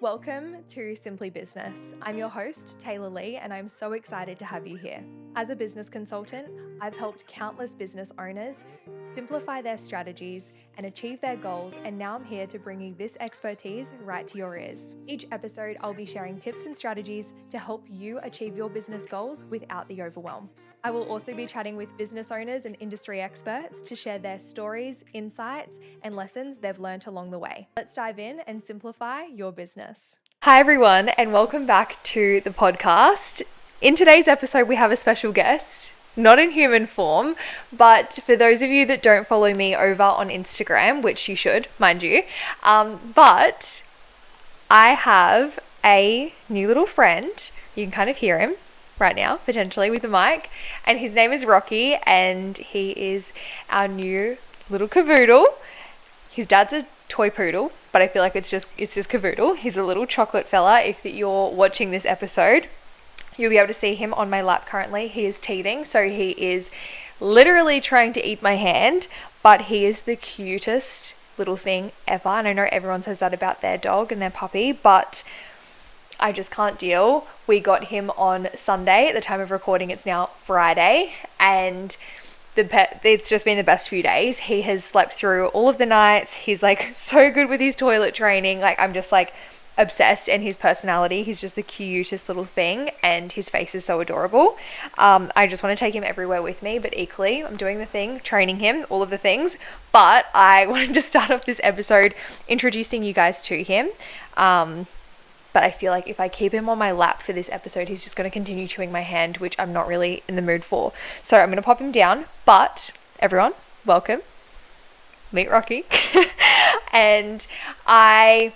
Welcome to Simply Business. I'm your host, Taylor Lee, and I'm so excited to have you here. As a business consultant, I've helped countless business owners simplify their strategies and achieve their goals, and now I'm here to bring you this expertise right to your ears. Each episode, I'll be sharing tips and strategies to help you achieve your business goals without the overwhelm. I will also be chatting with business owners and industry experts to share their stories, insights, and lessons they've learned along the way. Let's dive in and simplify your business. Hi, everyone, and welcome back to the podcast. In today's episode, we have a special guest, not in human form, but for those of you that don't follow me over on Instagram, which you should, mind you, but I have a new little friend. You can kind of hear him right now, potentially with the mic, and his name is Rocky, and he is our new little cavoodle. His dad's a toy poodle, but I feel like it's just cavoodle. He's a little chocolate fella. If you're watching this episode, you'll be able to see him on my lap currently. He is teething, so he is literally trying to eat my hand, but he is the cutest little thing ever, and I know everyone says that about their dog and their puppy, but I just can't deal. We got him on Sunday. At the time of recording, it's now Friday, and it's just been the best few days. He has slept through all of the nights. He's like so good with his toilet training. Like, I'm just like obsessed, and his personality, he's just the cutest little thing, and his face is so adorable. I just want to take him everywhere with me, but equally I'm doing the thing, training him, all of the things. But I wanted to start off this episode introducing you guys to him. But I feel like if I keep him on my lap for this episode, he's just going to continue chewing my hand, which I'm not really in the mood for. So I'm going to pop him down. But everyone, welcome. Meet Rocky. And I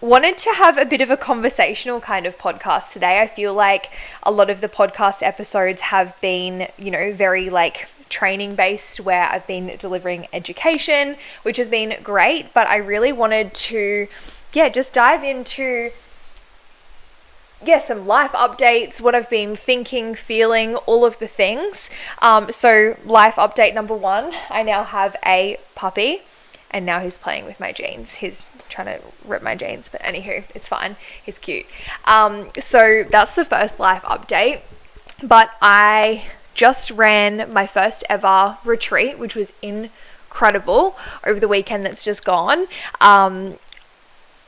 wanted to have a bit of a conversational kind of podcast today. I feel like a lot of the podcast episodes have been, very like training based, where I've been delivering education, which has been great. But I really wanted to just dive into some life updates, what I've been thinking, feeling, all of the things. So life update number one, I now have a puppy, and now he's playing with my jeans. He's trying to rip my jeans, but anywho, it's fine. He's cute. So that's the first life update. But I just ran my first ever retreat, which was incredible, over the weekend that's just gone.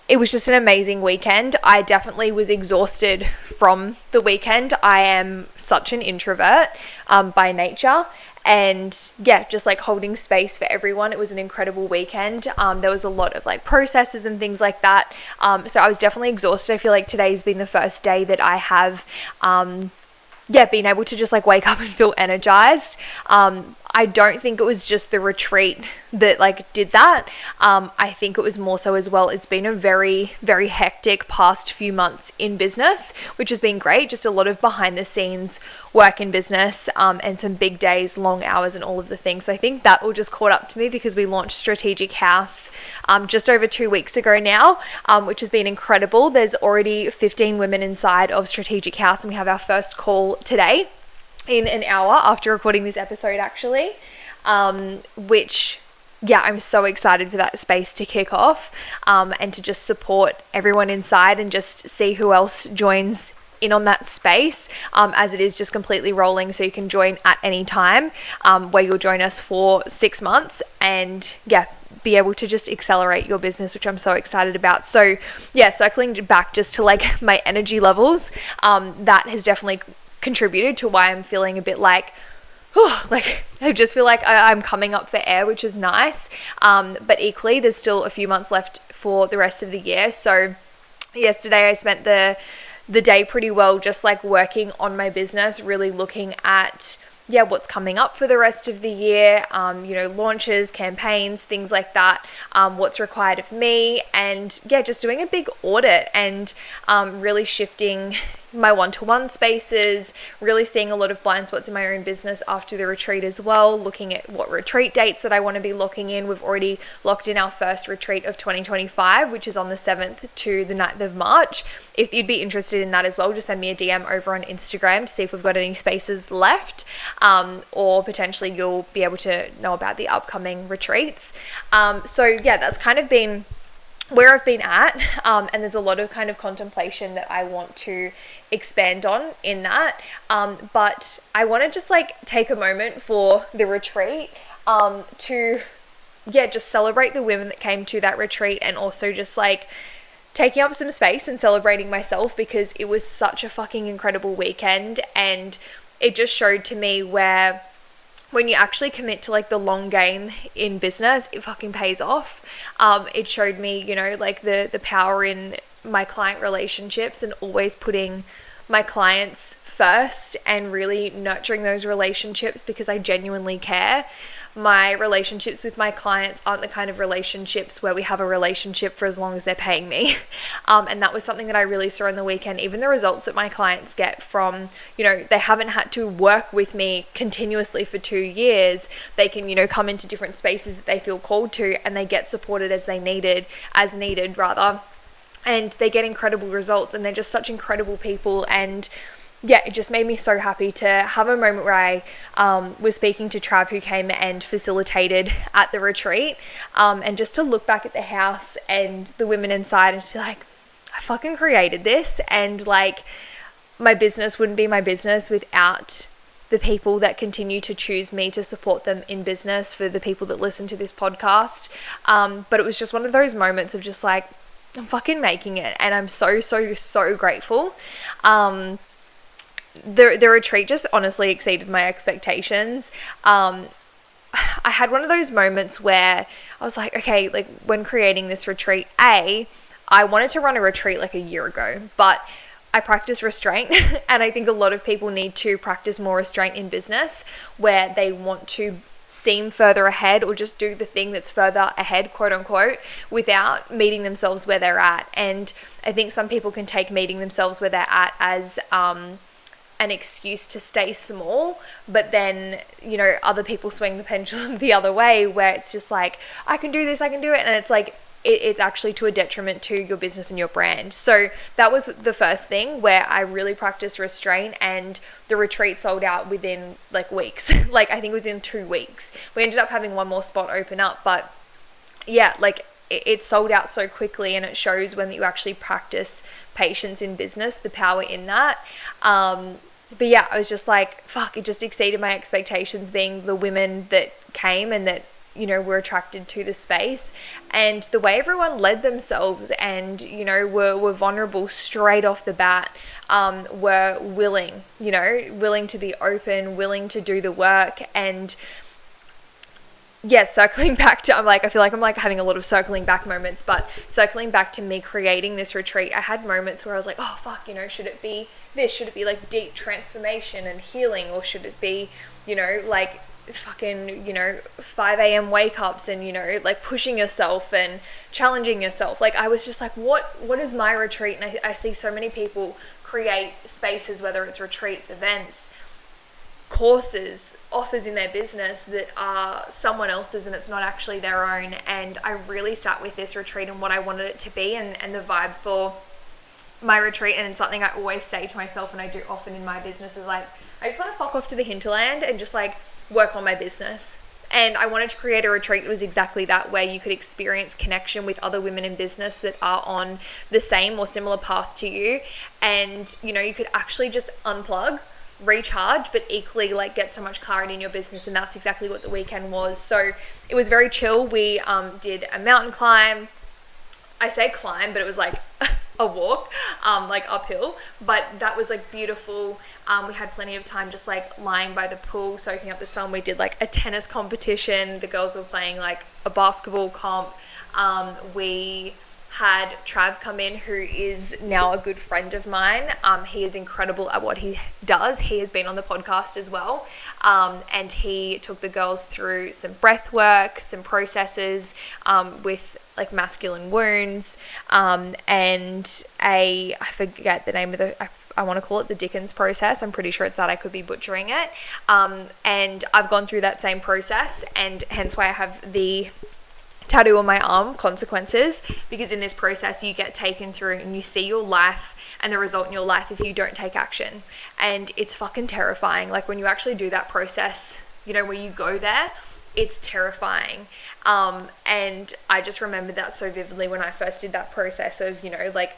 It was just an amazing weekend. I definitely was exhausted from the weekend. I am such an introvert by nature, and just like holding space for everyone. It was an incredible weekend. There was a lot of like processes and things like that. So I was definitely exhausted. I feel like today's been the first day that I have been able to just like wake up and feel energized. I don't think it was just the retreat that like did that. I think it was more so as well. It's been a very, very hectic past few months in business, which has been great. Just a lot of behind the scenes work in business, and some big days, long hours, and all of the things. So I think that all just caught up to me because we launched Strategic House just over 2 weeks ago now, which has been incredible. There's already 15 women inside of Strategic House, and we have our first call today in an hour after recording this episode, actually, which I'm so excited for that space to kick off, and to just support everyone inside and just see who else joins in on that space, as it is just completely rolling. So you can join at any time, where you'll join us for 6 months and be able to just accelerate your business, which I'm so excited about. So circling back just to like my energy levels, that has definitely contributed to why I'm feeling a bit like I just feel like I'm coming up for air, which is nice. But equally, there's still a few months left for the rest of the year. So yesterday I spent the day pretty well just like working on my business, really looking at what's coming up for the rest of the year, launches, campaigns, things like that, what's required of me, and just doing a big audit and really shifting my one-to-one spaces, really seeing a lot of blind spots in my own business after the retreat as well, looking at what retreat dates that I want to be locking in. We've already locked in our first retreat of 2025, which is on the 7th to the 9th of March. If you'd be interested in that as well, just send me a DM over on Instagram to see if we've got any spaces left, or potentially you'll be able to know about the upcoming retreats. So that's kind of been where I've been at, and there's a lot of kind of contemplation that I want to expand on in that, but I want to just like take a moment for the retreat to just celebrate the women that came to that retreat, and also just like taking up some space and celebrating myself, because it was such a fucking incredible weekend, and it just showed to me where when you actually commit to like the long game in business, it fucking pays off. It showed me, you know, like the power in my client relationships, and always putting my clients first and really nurturing those relationships, because I genuinely care. My relationships with my clients aren't the kind of relationships where we have a relationship for as long as they're paying me. And that was something that I really saw in the weekend. Even the results that my clients get from, you know, they haven't had to work with me continuously for 2 years. They can, you know, come into different spaces that they feel called to, and they get supported as needed, and they get incredible results, and they're just such incredible people. And yeah, it just made me so happy to have a moment where I was speaking to Trav, who came and facilitated at the retreat, and just to look back at the house and the women inside and just be like, I fucking created this, and like my business wouldn't be my business without the people that continue to choose me to support them in business, for the people that listen to this podcast. But it was just one of those moments of just like, I'm fucking making it, and I'm so grateful. The retreat just honestly exceeded my expectations. I had one of those moments where I was like, okay, like when creating this retreat, I wanted to run a retreat like a year ago, but I practice restraint, and I think a lot of people need to practice more restraint in business, where they want to seem further ahead, or just do the thing that's further ahead, quote unquote, without meeting themselves where they're at. And I think some people can take meeting themselves where they're at as an excuse to stay small, but then, you know, other people swing the pendulum the other way, where it's just like, I can do this, I can do it, and it's like it's actually to a detriment to your business and your brand. So that was the first thing where I really practiced restraint, and the retreat sold out within like weeks. Like I think it was in 2 weeks. We ended up having one more spot open up, but yeah, like it sold out so quickly, and it shows when you actually practice patience in business, the power in that. But yeah, I was just like, fuck, it just exceeded my expectations, being the women that came and that, you know, were attracted to the space, and the way everyone led themselves, and, you know, were vulnerable straight off the bat, were willing to be open, willing to do the work. And yeah, circling back to, I feel like I'm like having a lot of circling back moments, but circling back to me creating this retreat, I had moments where I was like, oh fuck, you know, should it be this? Should it be like deep transformation and healing? Or should it be, you know, like fucking, you know, 5 a.m. wake ups and, you know, like pushing yourself and challenging yourself? Like I was just like, what is my retreat? And I see so many people create spaces, whether it's retreats, events, courses, offers in their business that are someone else's, and it's not actually their own. And I really sat with this retreat and what I wanted it to be, and the vibe for my retreat. And it's something I always say to myself, and I do often in my business, is like, I just want to fuck off to the hinterland and just like work on my business. And I wanted to create a retreat that was exactly that, where you could experience connection with other women in business that are on the same or similar path to you. And, you know, you could actually just unplug, recharge, but equally like get so much clarity in your business. And that's exactly what the weekend was. So it was very chill. We did a mountain climb. I say climb, but it was like a walk, like uphill, but that was like beautiful. We had plenty of time just like lying by the pool, soaking up the sun. We did like a tennis competition. The girls were playing like a basketball comp. We had Trav come in, who is now a good friend of mine. He is incredible at what he does. He has been on the podcast as well. And he took the girls through some breath work, some processes with like masculine wounds, and I forget the name of I want to call it the Dickens process. I'm pretty sure it's that. I could be butchering it. And I've gone through that same process, and hence why I have the tattoo on my arm, consequences, because in this process you get taken through and you see your life and the result in your life if you don't take action. And it's fucking terrifying. Like when you actually do that process, you know, where you go there, it's terrifying. And I just remember that so vividly when I first did that process of, you know, like,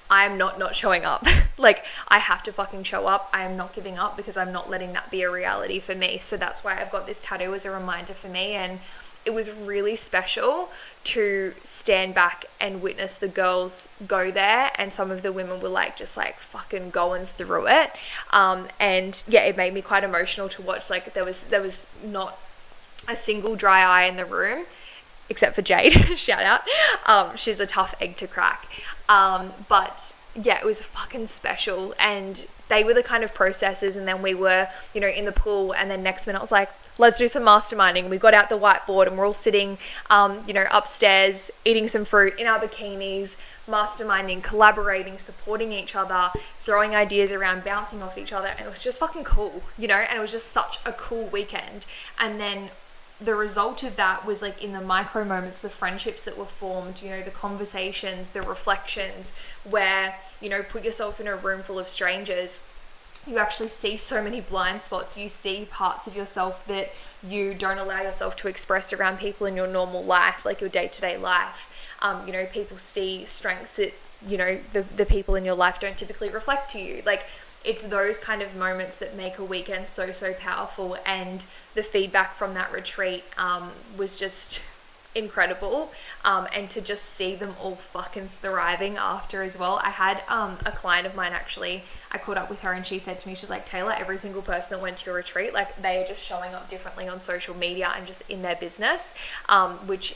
I'm not showing up. Like, I have to fucking show up. I am not giving up, because I'm not letting that be a reality for me. So that's why I've got this tattoo as a reminder for me. And it was really special to stand back and witness the girls go there, and some of the women were like just like fucking going through it. And yeah, it made me quite emotional to watch. Like, there was not a single dry eye in the room, except for Jade. Shout out. She's a tough egg to crack. But yeah, it was fucking special. And they were the kind of processes. And then we were, you know, in the pool, and then next minute I was like, let's do some masterminding. We got out the whiteboard, and we're all sitting, you know, upstairs, eating some fruit in our bikinis, masterminding, collaborating, supporting each other, throwing ideas around, bouncing off each other. And it was just fucking cool, you know, and it was just such a cool weekend. And then the result of that was like in the micro moments, the friendships that were formed, you know, the conversations, the reflections, where, you know, put yourself in a room full of strangers, you actually see so many blind spots. You see parts of yourself that you don't allow yourself to express around people in your normal life, like your day-to-day life. You know, people see strengths that, you know, the people in your life don't typically reflect to you. Like, it's those kind of moments that make a weekend so powerful. And the feedback from that retreat was just incredible. And to just see them all fucking thriving after as well. I had a client of mine, actually, I caught up with her, and she said to me, she's like, Taylor, every single person that went to your retreat, like, they are just showing up differently on social media and just in their business, which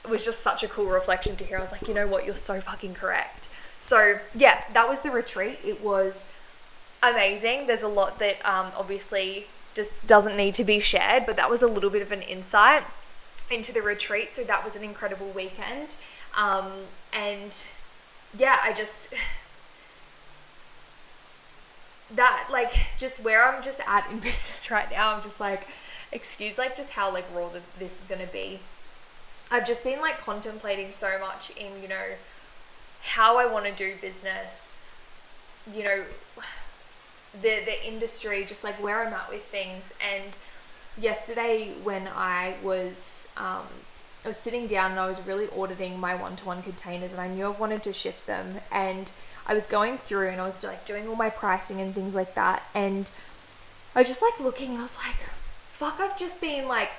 was just such a cool reflection to hear. I was like, you know what, you're so fucking correct. So yeah, that was the retreat. It was amazing. There's a lot that obviously just doesn't need to be shared, but that was a little bit of an insight into the retreat. So that was an incredible weekend. And yeah, I just, that, like, just where I'm just at in business right now, I'm just like, excuse like just how like raw this is going to be. I've just been like contemplating so much in, you know, how I want to do business, you know, the industry, just like where I'm at with things. And yesterday when I was sitting down and I was really auditing my one-to-one containers, and I knew I wanted to shift them, and I was going through and I was like doing all my pricing and things like that, and I was just like looking, and I was like, fuck, I've just been like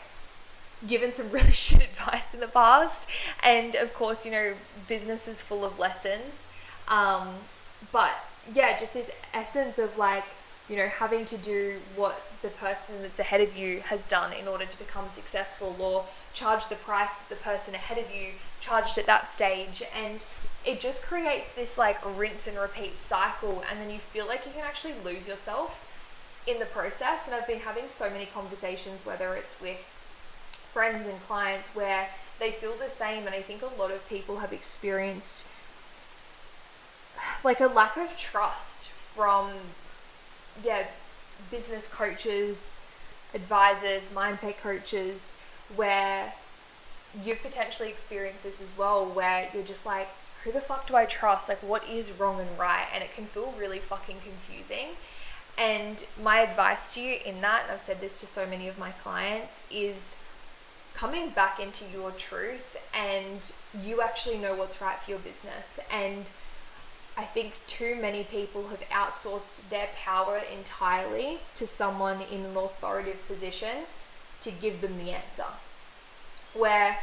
given some really shit advice in the past. And of course, you know, business is full of lessons, but yeah, just this essence of like, you know, having to do what the person that's ahead of you has done in order to become successful, or charge the price that the person ahead of you charged at that stage. And it just creates this like rinse and repeat cycle, and then you feel like you can actually lose yourself in the process. And I've been having so many conversations, whether it's with friends and clients, where they feel the same. And I think a lot of people have experienced like a lack of trust from business coaches, advisors, mindset coaches, where you've potentially experienced this as well, where you're just like, who the fuck do I trust? Like, what is wrong and right? And it can feel really fucking confusing. And my advice to you in that, and I've said this to so many of my clients, is coming back into your truth, and you actually know what's right for your business. And I think too many people have outsourced their power entirely to someone in an authoritative position to give them the answer. Where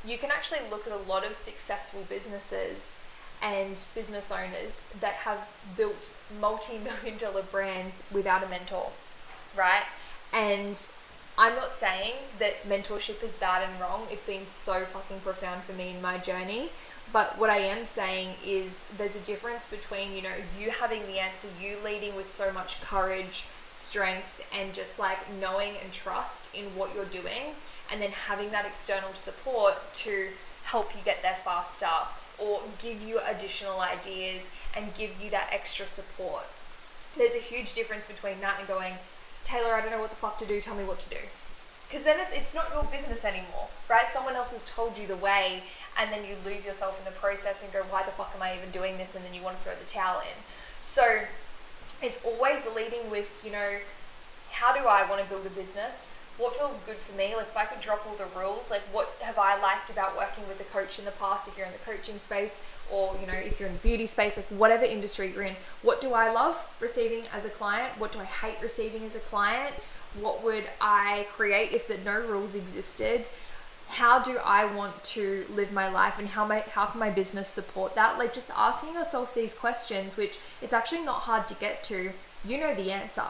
you can actually look at a lot of successful businesses and business owners that have built multi-million-dollar brands without a mentor, right? And I'm not saying that mentorship is bad and wrong. It's been so fucking profound for me in my journey. But what I am saying is there's a difference between, you know, you having the answer, you leading with so much courage, strength, and just like knowing and trust in what you're doing, and then having that external support to help you get there faster, or give you additional ideas and give you that extra support. There's a huge difference between that and going, Taylor, I don't know what the fuck to do, tell me what to do. Because then it's not your business anymore, right? Someone else has told you the way, and then you lose yourself in the process and go, why the fuck am I even doing this? And then you want to throw the towel in. So it's always leading with, you know, how do I want to build a business? what feels good for me. Like if I could drop all the rules, like what have I liked about working with a coach in the past, if you're in the coaching space, or you know, if you're in the beauty space, like whatever industry you're in, what do I love receiving as a client? What do I hate receiving as a client? What would I create if no rules existed? How do I want to live my life, and how can my business support that? Like just asking yourself these questions, which it's actually not hard to get to. You know the answer,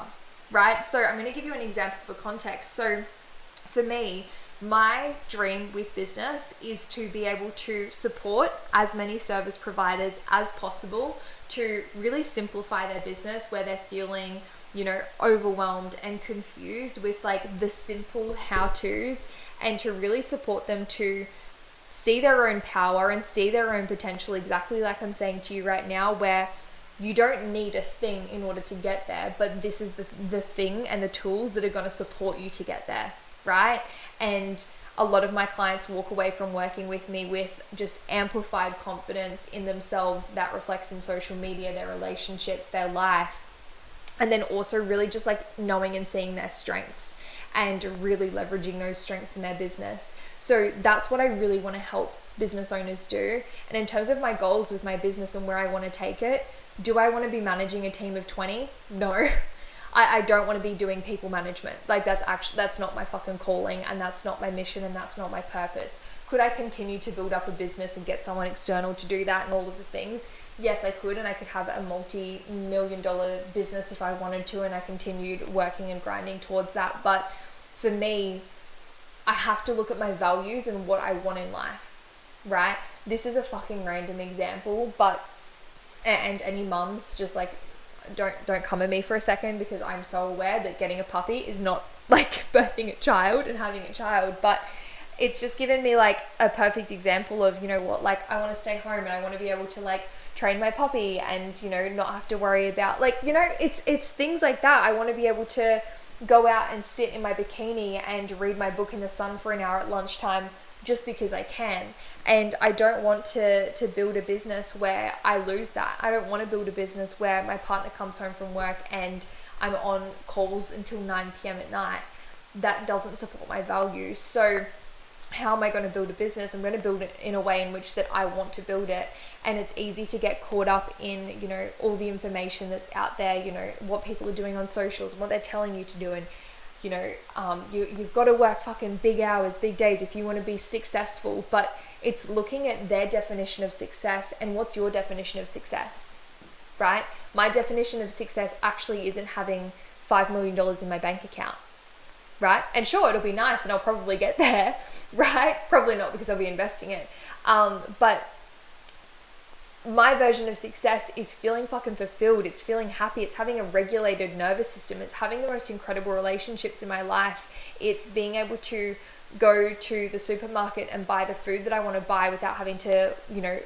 right? So I'm going to give you an example for context. So for me, my dream with business is to be able to support as many service providers as possible to really simplify their business where they're feeling, you know, overwhelmed and confused with like the simple how-tos, and to really support them to see their own power and see their own potential, exactly like I'm saying to you right now, where you don't need a thing in order to get there, but this is the thing and the tools that are going to support you to get there, right? And a lot of my clients walk away from working with me with just amplified confidence in themselves that reflects in social media, their relationships, their life, and then also really just like knowing and seeing their strengths and really leveraging those strengths in their business. So that's what I really want to help business owners do. And in terms of my goals with my business and where I want to take it, do I want to be managing a team of 20? No. I don't want to be doing people management. Like that's not my fucking calling, and that's not my mission, and that's not my purpose. Could I continue to build up a business and get someone external to do that and all of the things? Yes, I could, and I could have a multi-million-dollar business if I wanted to, and I continued working and grinding towards that. But for me, I have to look at my values and what I want in life, right? This is a fucking random example, but and any mums, just like don't come at me for a second, because I'm so aware that getting a puppy is not like birthing a child and having a child, but it's just given me like a perfect example of, you know what, like I want to stay home and I want to be able to like train my puppy and, you know, not have to worry about like, you know, it's things like that. I want to be able to go out and sit in my bikini and read my book in the sun for an hour at lunchtime just because I can. And I don't want to build a business where I lose that. I don't want to build a business where my partner comes home from work and I'm on calls until 9 p.m. at night. That doesn't support my values. So how am I going to build a business? I'm going to build it in a way in which that I want to build it. And it's easy to get caught up in, you know, all the information that's out there, you know, what people are doing on socials, what they're telling you to do. And, you know, you've got to work fucking big hours, big days if you want to be successful. But it's looking at their definition of success and what's your definition of success, right? My definition of success actually isn't having $5 million in my bank account. Right? And sure, it'll be nice and I'll probably get there, right? Probably not, because I'll be investing it. But my version of success is feeling fucking fulfilled. It's feeling happy. It's having a regulated nervous system. It's having the most incredible relationships in my life. It's being able to go to the supermarket and buy the food that I want to buy without having to, you know,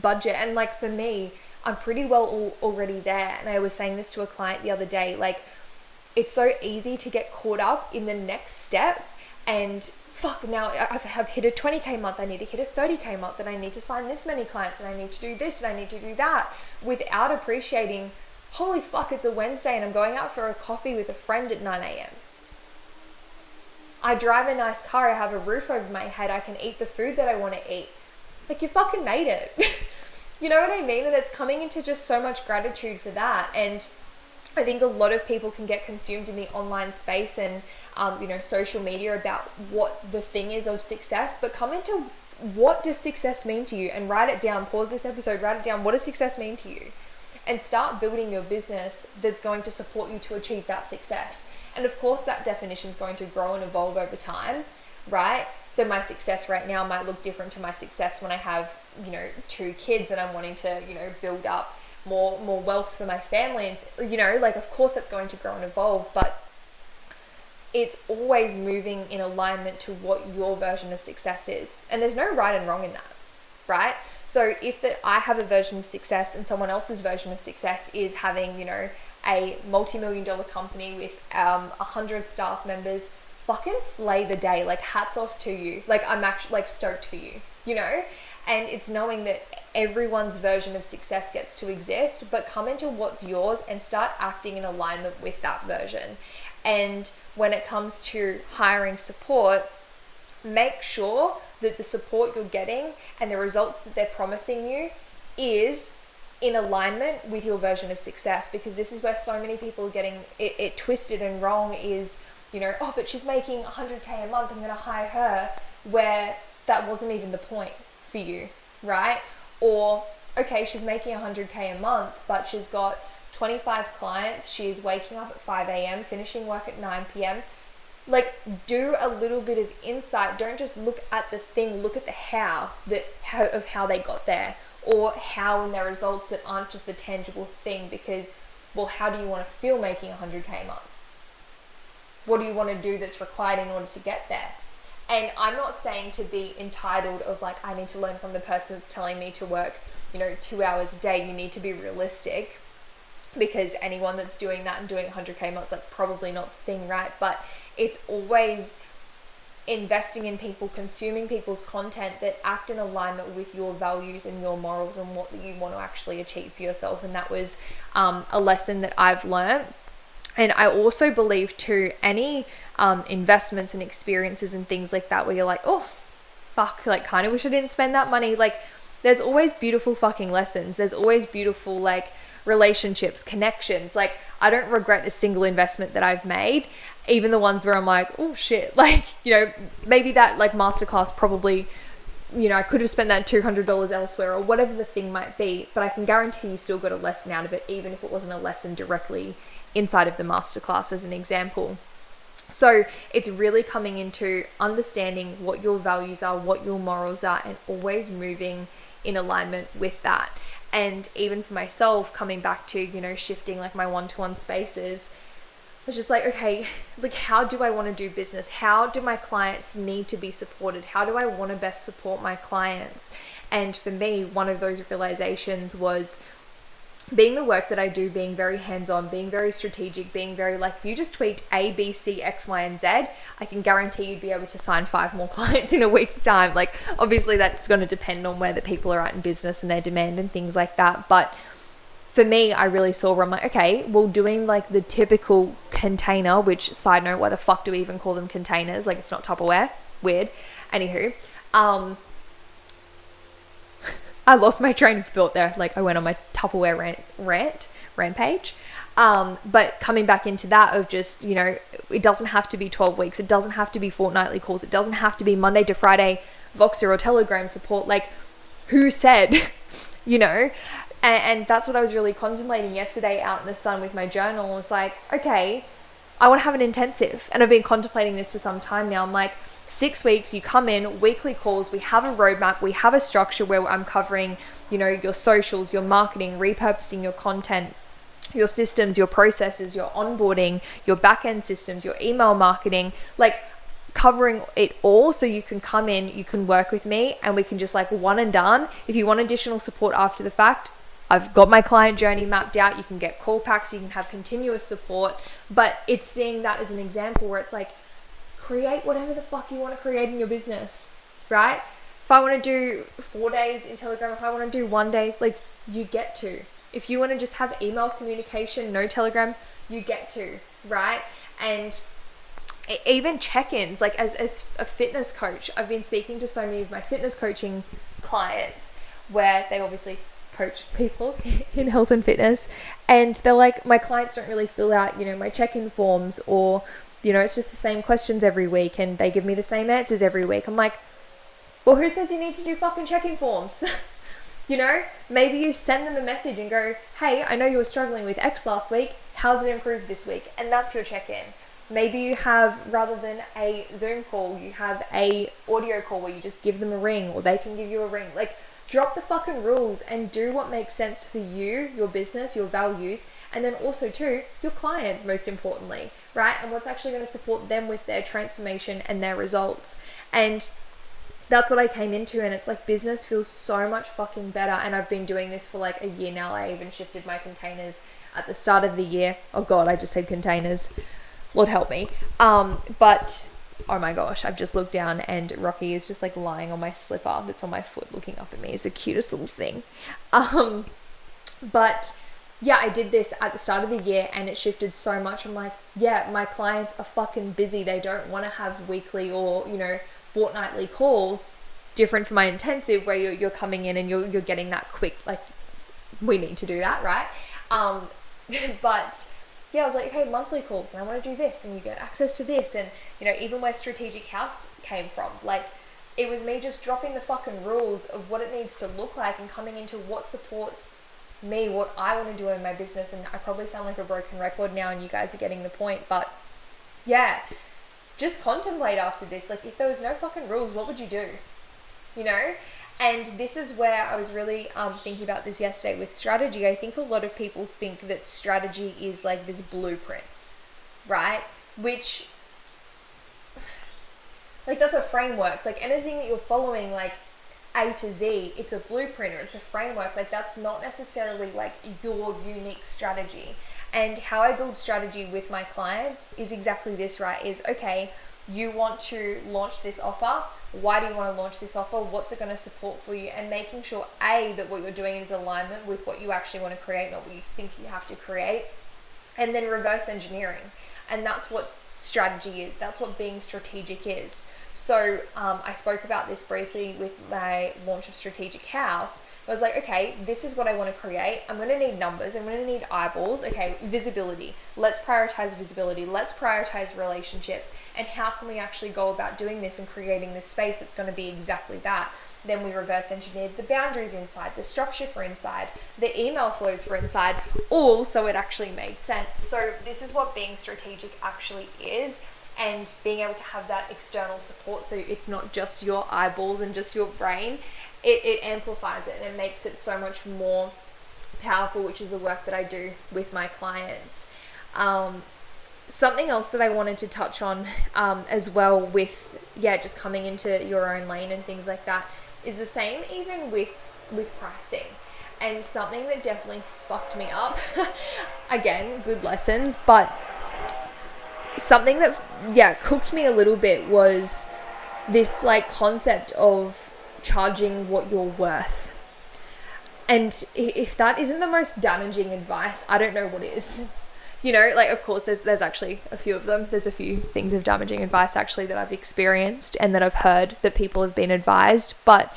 budget. And like for me, I'm pretty well already there. And I was saying this to a client the other day, like, it's so easy to get caught up in the next step and fuck, now I have hit a 20K month, I need to hit a 30K month, and I need to sign this many clients, and I need to do this, and I need to do that, without appreciating, holy fuck, it's a Wednesday and I'm going out for a coffee with a friend at 9 a.m. I drive a nice car, I have a roof over my head, I can eat the food that I want to eat. Like, you fucking made it. You know what I mean? And it's coming into just so much gratitude for that. And I think a lot of people can get consumed in the online space and, you know, social media about what the thing is of success, but come into what does success mean to you, and write it down. Pause this episode, write it down. What does success mean to you? And start building your business that's going to support you to achieve that success. And of course, that definition is going to grow and evolve over time, right? So my success right now might look different to my success when I have, you know, 2 kids and I'm wanting to, you know, build up more wealth for my family, and, you know, like, of course that's going to grow and evolve, but it's always moving in alignment to what your version of success is. And there's no right and wrong in that, right? So if that I have a version of success and someone else's version of success is having, you know, a multi-million-dollar company with 100 staff members, fucking slay the day. Like, hats off to you. Like, I'm actually like stoked for you, you know? And it's knowing that everyone's version of success gets to exist, but come into what's yours and start acting in alignment with that version. And when it comes to hiring support, make sure that the support you're getting and the results that they're promising you is in alignment with your version of success. Because this is where so many people are getting it twisted and wrong is, you know, oh, but she's making 100K a month, I'm going to hire her, where that wasn't even the point for you, right? Or, okay, she's making 100K a month, but she's got 25 clients, she's waking up at 5 a.m., finishing work at 9 p.m. Like, do a little bit of insight. Don't just look at the thing, look at the how of how they got there, or how in their results that aren't just the tangible thing. Because, well, how do you want to feel making 100K a month? What do you want to do that's required in order to get there? And I'm not saying to be entitled of like, I need to learn from the person that's telling me to work, 2 hours a day. You need to be realistic, because anyone that's doing that and doing 100K a month, like, probably not the thing, right? But it's always investing in people, consuming people's content that act in alignment with your values and your morals and what you want to actually achieve for yourself. And that was a lesson that I've learned. And I also believe too, any investments and experiences and things like that where you're like, oh, fuck, like, kind of wish I didn't spend that money. Like, there's always beautiful fucking lessons. There's always beautiful, like, relationships, connections. Like, I don't regret a single investment that I've made, even the ones where I'm like, oh shit, like, maybe that, like, masterclass probably, I could have spent that $200 elsewhere or whatever the thing might be, but I can guarantee you still got a lesson out of it, even if it wasn't a lesson directly inside of the masterclass, as an example. So it's really coming into understanding what your values are, what your morals are, and always moving in alignment with that. And even for myself, coming back to, shifting like my one-to-one spaces, I was just like, okay, like, how do I want to do business? How do my clients need to be supported? How do I want to best support my clients? And for me, one of those realizations was being the work that I do, being very hands-on, being very strategic, being very like, if you just tweaked A, B, C, X, Y, and Z, I can guarantee you'd be able to sign 5 more clients in a week's time. Like, obviously that's going to depend on where the people are at in business and their demand and things like that. But for me, I really saw where I'm like, okay, well, doing like the typical container, which, side note, why the fuck do we even call them containers? Like, it's not Tupperware. Weird. Anywho, I lost my train of thought there. Like, I went on my Tupperware rampage. But coming back into that of just, it doesn't have to be 12 weeks. It doesn't have to be fortnightly calls. It doesn't have to be Monday to Friday Voxer or Telegram support. Like, who said, And that's what I was really contemplating yesterday out in the sun with my journal. I was like, okay, I want to have an intensive. And I've been contemplating this for some time now. I'm like, 6 weeks, you come in, weekly calls, we have a roadmap, we have a structure where I'm covering, your socials, your marketing, repurposing your content, your systems, your processes, your onboarding, your back-end systems, your email marketing, like, covering it all. So you can come in, you can work with me, and we can just, like, one and done. If you want additional support after the fact, I've got my client journey mapped out. You can get call packs, you can have continuous support. But it's seeing that as an example where it's like, create whatever the fuck you want to create in your business, right? If I want to do 4 days in Telegram, if I want to do 1 day, like, you get to. If you want to just have email communication, no Telegram, you get to, right? And even check-ins, like, as a fitness coach, I've been speaking to so many of my fitness coaching clients where they obviously coach people in health and fitness, and they're like, my clients don't really fill out, my check-in forms, or it's just the same questions every week and they give me the same answers every week. I'm like, well, who says you need to do fucking check-in forms? Maybe you send them a message and go, hey, I know you were struggling with X last week. How's it improved this week? And that's your check-in. Maybe you have, rather than a Zoom call, you have a audio call where you just give them a ring, or they can give you a ring. Like, drop the fucking rules and do what makes sense for you, your business, your values, and then also too, your clients, most importantly, right? And what's actually going to support them with their transformation and their results. And that's what I came into, and it's like, business feels so much fucking better. And I've been doing this for like a year now. I even shifted my containers at the start of the year. Oh God, I just said containers. Lord help me. But oh my gosh, I've just looked down and Rocky is just like lying on my slipper that's on my foot looking up at me. It's the cutest little thing. But yeah, I did this at the start of the year and it shifted so much. I'm like, yeah, my clients are fucking busy. They don't want to have weekly or, you know, fortnightly calls. Different from my intensive where you're coming in and you're getting that quick, like, we need to do that, right? But yeah, I was like, okay, monthly calls and I want to do this and you get access to this. And, you know, even where Strategic House came from, like, it was me just dropping the fucking rules of what it needs to look like and coming into what supports me, what I want to do in my business. And I probably sound like a broken record now and you guys are getting the point, but yeah, just contemplate after this. Like, if there was no fucking rules, what would you do? You know? And this is where I was really thinking about this yesterday with strategy. I think a lot of people think that strategy is like this blueprint, right? Which, like, that's a framework. Like, anything that you're following, like A to Z, it's a blueprint or it's a framework. Like, that's not necessarily like your unique strategy. And how I build strategy with my clients is exactly this, right? Is, okay, you want to launch this offer. Why do you want to launch this offer? What's it going to support for you? And making sure, A, that what you're doing is alignment with what you actually want to create, not what you think you have to create. And then reverse engineering. And that's what strategy is. That's what being strategic is. So I spoke about this briefly with my launch of Strategic House. I was like, okay, this is what I want to create. I'm going to need numbers. I'm going to need eyeballs. Okay, visibility. Let's prioritize visibility. Let's prioritize relationships. And how can we actually go about doing this and creating this space that's going to be exactly that? Then we reverse engineered the boundaries inside, the structure for inside, the email flows for inside, all so it actually made sense. So this is what being strategic actually is. And being able to have that external support, so it's not just your eyeballs and just your brain, it amplifies it and it makes it so much more powerful, which is the work that I do with my clients. Something else that I wanted to touch on as well with, just coming into your own lane and things like that, is the same even with pricing. And something that definitely fucked me up, again, good lessons, but something that cooked me a little bit was this like concept of charging what you're worth. And if that isn't the most damaging advice, I don't know what is. You know, like, of course there's actually a few of them. There's a few things of damaging advice actually that I've experienced and that I've heard that people have been advised, but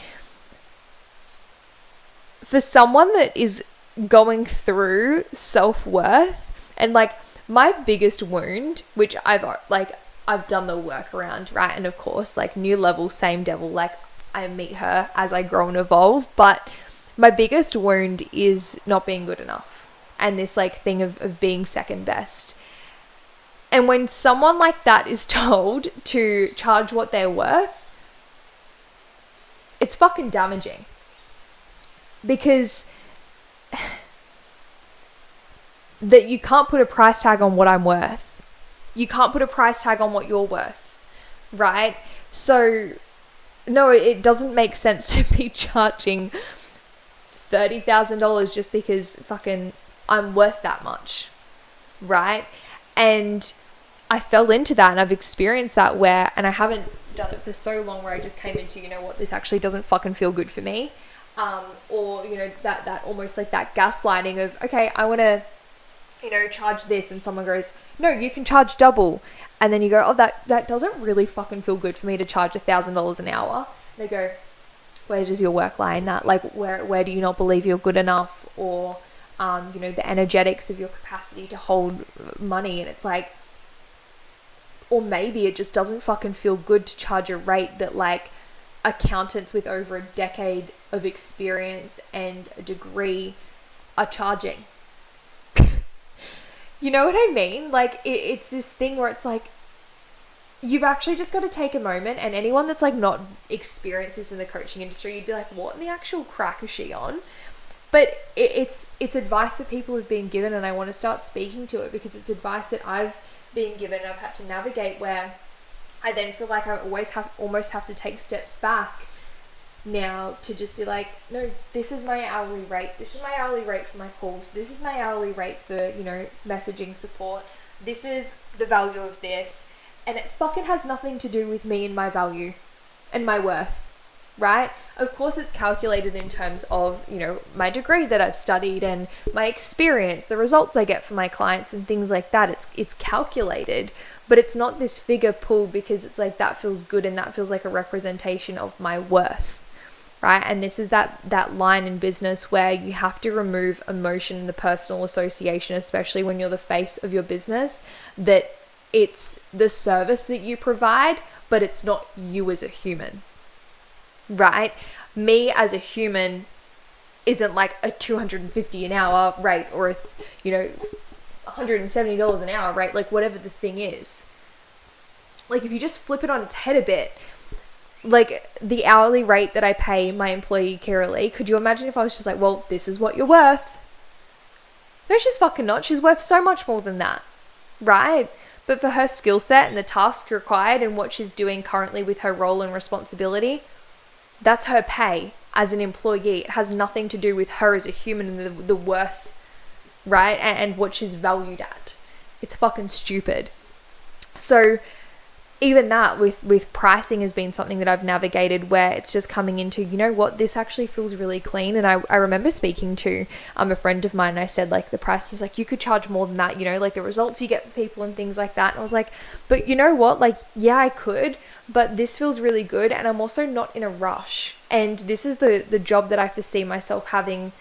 for someone that is going through self-worth, and like, my biggest wound, which I've done the work around, right? And of course, like, new level, same devil, like, I meet her as I grow and evolve. But my biggest wound is not being good enough. And this like thing of being second best. And when someone like that is told to charge what they're worth, it's fucking damaging. Because that you can't put a price tag on what I'm worth. You can't put a price tag on what you're worth, right? So, no, it doesn't make sense to be charging $30,000 just because fucking I'm worth that much, right? And I fell into that, and I've experienced that and I haven't done it for so long, where I just came into, you know what, this actually doesn't fucking feel good for me. Or, you know, that almost like that gaslighting of, okay, I want to, you know, charge this, and someone goes, no, you can charge double. And then you go, oh, that doesn't really fucking feel good for me to charge $1,000 an hour. They go, where does your work lie in that? Like, where do you not believe you're good enough? Or, you know, the energetics of your capacity to hold money. And it's like, or maybe it just doesn't fucking feel good to charge a rate that like accountants with over a decade of experience and a degree are charging. You know what I mean? Like, it's this thing where it's like, you've actually just got to take a moment, and anyone that's like not experienced this in the coaching industry, you'd be like, what in the actual crack is she on? But it's advice that people have been given, and I want to start speaking to it because it's advice that I've been given and I've had to navigate, where I then feel like I almost have to take steps back now to just be like, no, this is my hourly rate. This is my hourly rate for my calls. This is my hourly rate for, you know, messaging support. This is the value of this. And it fucking has nothing to do with me and my value and my worth, right? Of course it's calculated in terms of, you know, my degree that I've studied and my experience, the results I get for my clients and things like that. It's calculated, but it's not this figure pulled because it's like that feels good and that feels like a representation of my worth, right? And this is that line in business where you have to remove emotion and the personal association, especially when you're the face of your business, that it's the service that you provide, but it's not you as a human, right? Me as a human isn't like a $250 an hour rate or a, you know, $170 an hour rate, like whatever the thing is. Like if you just flip it on its head a bit, like the hourly rate that I pay my employee Kira Lee, could you imagine if I was just like, well, this is what you're worth? No, she's fucking not. She's worth so much more than that, right? But for her skill set and the tasks required and what she's doing currently with her role and responsibility, that's her pay as an employee. It has nothing to do with her as a human and the worth, right? And what she's valued at. It's fucking stupid. So even that with pricing has been something that I've navigated where it's just coming into, you know what, this actually feels really clean. And I remember speaking to a friend of mine and I said like the price, he was like, you could charge more than that, you know, like the results you get for people and things like that. And I was like, but you know what, like, yeah, I could, but this feels really good. And I'm also not in a rush. And this is the job that I foresee myself having.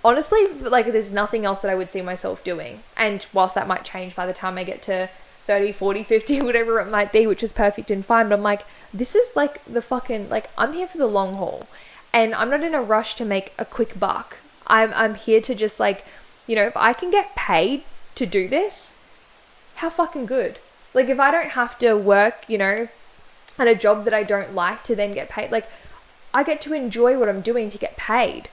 Honestly, like there's nothing else that I would see myself doing. And whilst that might change by the time I get to 30, 40, 50, whatever it might be, which is perfect and fine. But I'm like, this is like the fucking, like, I'm here for the long haul and I'm not in a rush to make a quick buck. I'm here to just like, you know, if I can get paid to do this, how fucking good. Like if I don't have to work, you know, at a job that I don't like to then get paid, like I get to enjoy what I'm doing to get paid.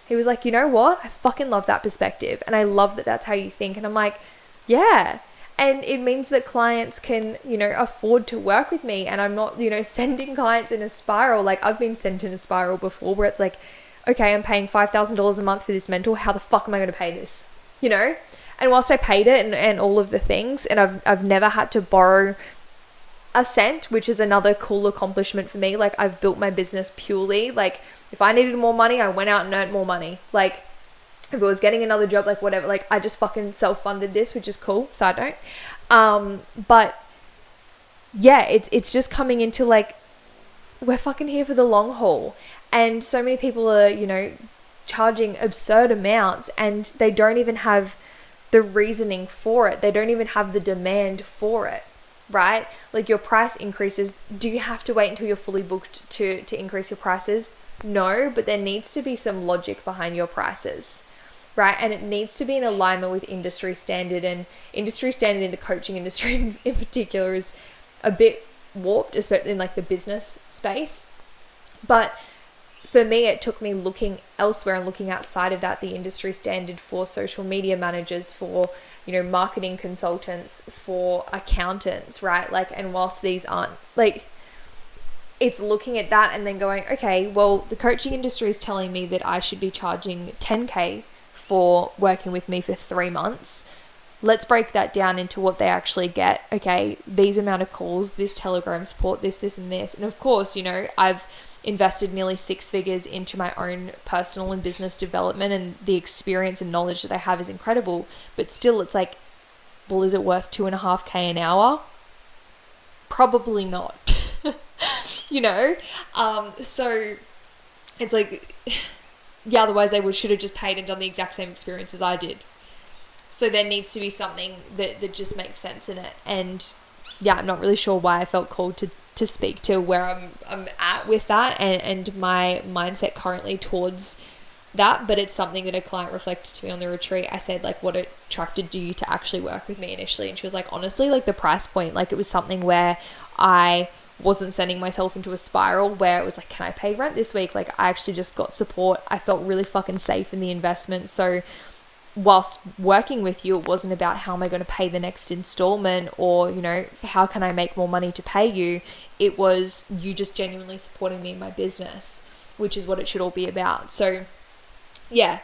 He was like, you know what? I fucking love that perspective. And I love that that's how you think. And I'm like, yeah. And it means that clients can, you know, afford to work with me and I'm not, you know, sending clients in a spiral. Like I've been sent in a spiral before where it's like, okay, I'm paying $5,000 a month for this mentor. How the fuck am I going to pay this? You know? And whilst I paid it and all of the things, and I've never had to borrow a cent, which is another cool accomplishment for me. Like I've built my business purely, like if I needed more money, I went out and earned more money. Like if I was getting another job, like whatever, like I just fucking self-funded this, which is cool. Side note. But yeah, it's just coming into like, we're fucking here for the long haul. And so many people are, you know, charging absurd amounts and they don't even have the reasoning for it. They don't even have the demand for it, right? Like your price increases. Do you have to wait until you're fully booked to increase your prices? No, but there needs to be some logic behind your prices. Right, and it needs to be in alignment with industry standard, and industry standard in the coaching industry in particular is a bit warped, especially in like the business space. But for me, it took me looking elsewhere and looking outside of that, the industry standard for social media managers, for, you know, marketing consultants, for accountants, right? Like, and whilst these aren't like, it's looking at that and then going, okay, well, the coaching industry is telling me that I should be charging 10K for working with me for 3 months. Let's break that down into what they actually get. Okay, these amount of calls, this Telegram support, this and this. And of course, you know, I've invested nearly 6 figures into my own personal and business development, and the experience and knowledge that I have is incredible. But still, it's like, well, is it worth 2.5K an hour? Probably not. You know? So it's like, yeah, otherwise they should have just paid and done the exact same experience as I did. So there needs to be something that just makes sense in it. And yeah, I'm not really sure why I felt called to speak to where I'm at with that and my mindset currently towards that. But it's something that a client reflected to me on the retreat. I said, like, what attracted you to actually work with me initially? And she was like, honestly, like the price point, like it was something where I wasn't sending myself into a spiral where it was like, can I pay rent this week? Like I actually just got support. I felt really fucking safe in the investment. So whilst working with you, it wasn't about how am I going to pay the next installment or, you know, how can I make more money to pay you? It was you just genuinely supporting me in my business, which is what it should all be about. So yeah,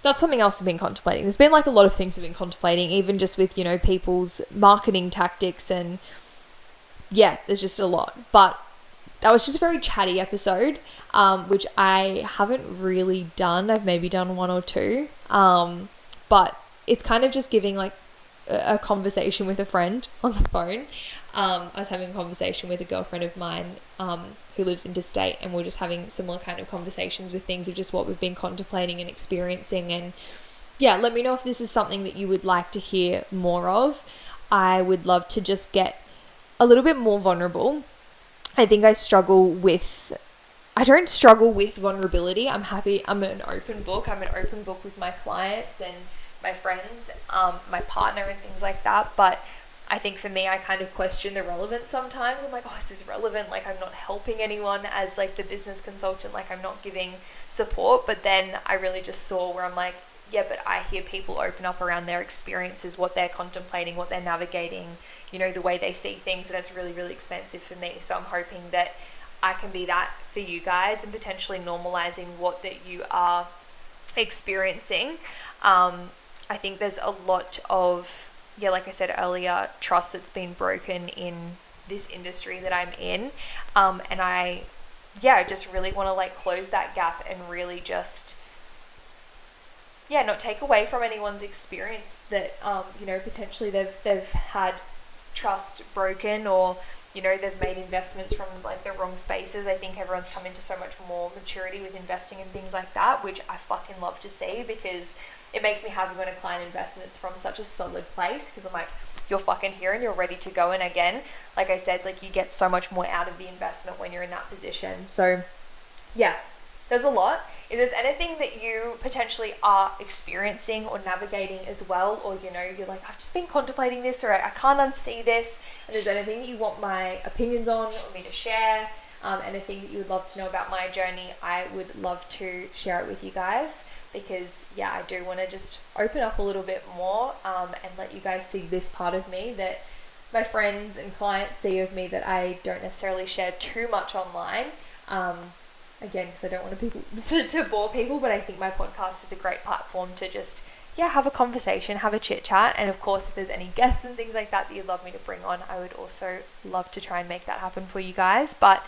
that's something else I've been contemplating. There's been like a lot of things I've been contemplating, even just with, you know, people's marketing tactics and yeah, there's just a lot. But that was just a very chatty episode, which I haven't really done. I've maybe done one or two. But it's kind of just giving like a conversation with a friend on the phone. I was having a conversation with a girlfriend of mine who lives interstate, and we're just having similar kind of conversations with things of just what we've been contemplating and experiencing. And yeah, let me know if this is something that you would like to hear more of. I would love to just get a little bit more vulnerable. I think I don't struggle with vulnerability. I'm an open book. I'm an open book with my clients and my friends, my partner and things like that. But I think for me, I kind of question the relevance sometimes. I'm like, oh, is this relevant? Like, I'm not helping anyone as like the business consultant. Like, I'm not giving support. But then I really just saw where I'm like, yeah, but I hear people open up around their experiences, what they're contemplating, what they're navigating, you know, the way they see things. And it's really, really expensive for me. So I'm hoping that I can be that for you guys and potentially normalizing what that you are experiencing. I think there's a lot of, yeah, like I said earlier, trust that's been broken in this industry that I'm in. And I just really want to like close that gap and really just, not take away from anyone's experience that, potentially they've had trust broken, or, you know, they've made investments from like the wrong spaces. I think everyone's come into so much more maturity with investing and things like that, which I fucking love to see, because it makes me happy when a client invests and it's from such a solid place, because I'm like, you're fucking here and you're ready to go. And again, like I said, like you get so much more out of the investment when you're in that position. So yeah, there's a lot. If there's anything that you potentially are experiencing or navigating as well, or, you know, you're like, I've just been contemplating this, or I can't unsee this, and there's anything that you want my opinions on, or me to share, anything that you would love to know about my journey, I would love to share it with you guys, because I do want to just open up a little bit more, and let you guys see this part of me that my friends and clients see of me that I don't necessarily share too much online. Again, because I don't want people to bore people, but I think my podcast is a great platform to just, have a conversation, have a chit chat. And of course, if there's any guests and things like that that you'd love me to bring on, I would also love to try and make that happen for you guys. But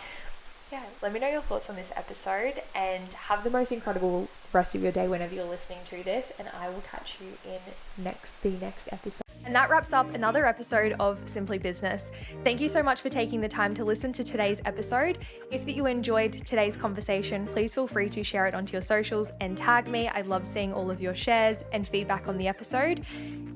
let me know your thoughts on this episode, and have the most incredible rest of your day whenever you're listening to this. And I will catch you in the next episode. And that wraps up another episode of Simply Business. Thank you so much for taking the time to listen to today's episode. If that you enjoyed today's conversation, please feel free to share it onto your socials and tag me. I love seeing all of your shares and feedback on the episode.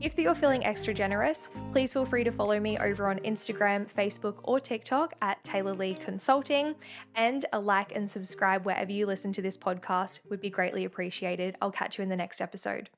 If that you're feeling extra generous, please feel free to follow me over on Instagram, Facebook, or TikTok at Taylor Lee Consulting. And a like and subscribe wherever you listen to this podcast would be greatly appreciated. I'll catch you in the next episode.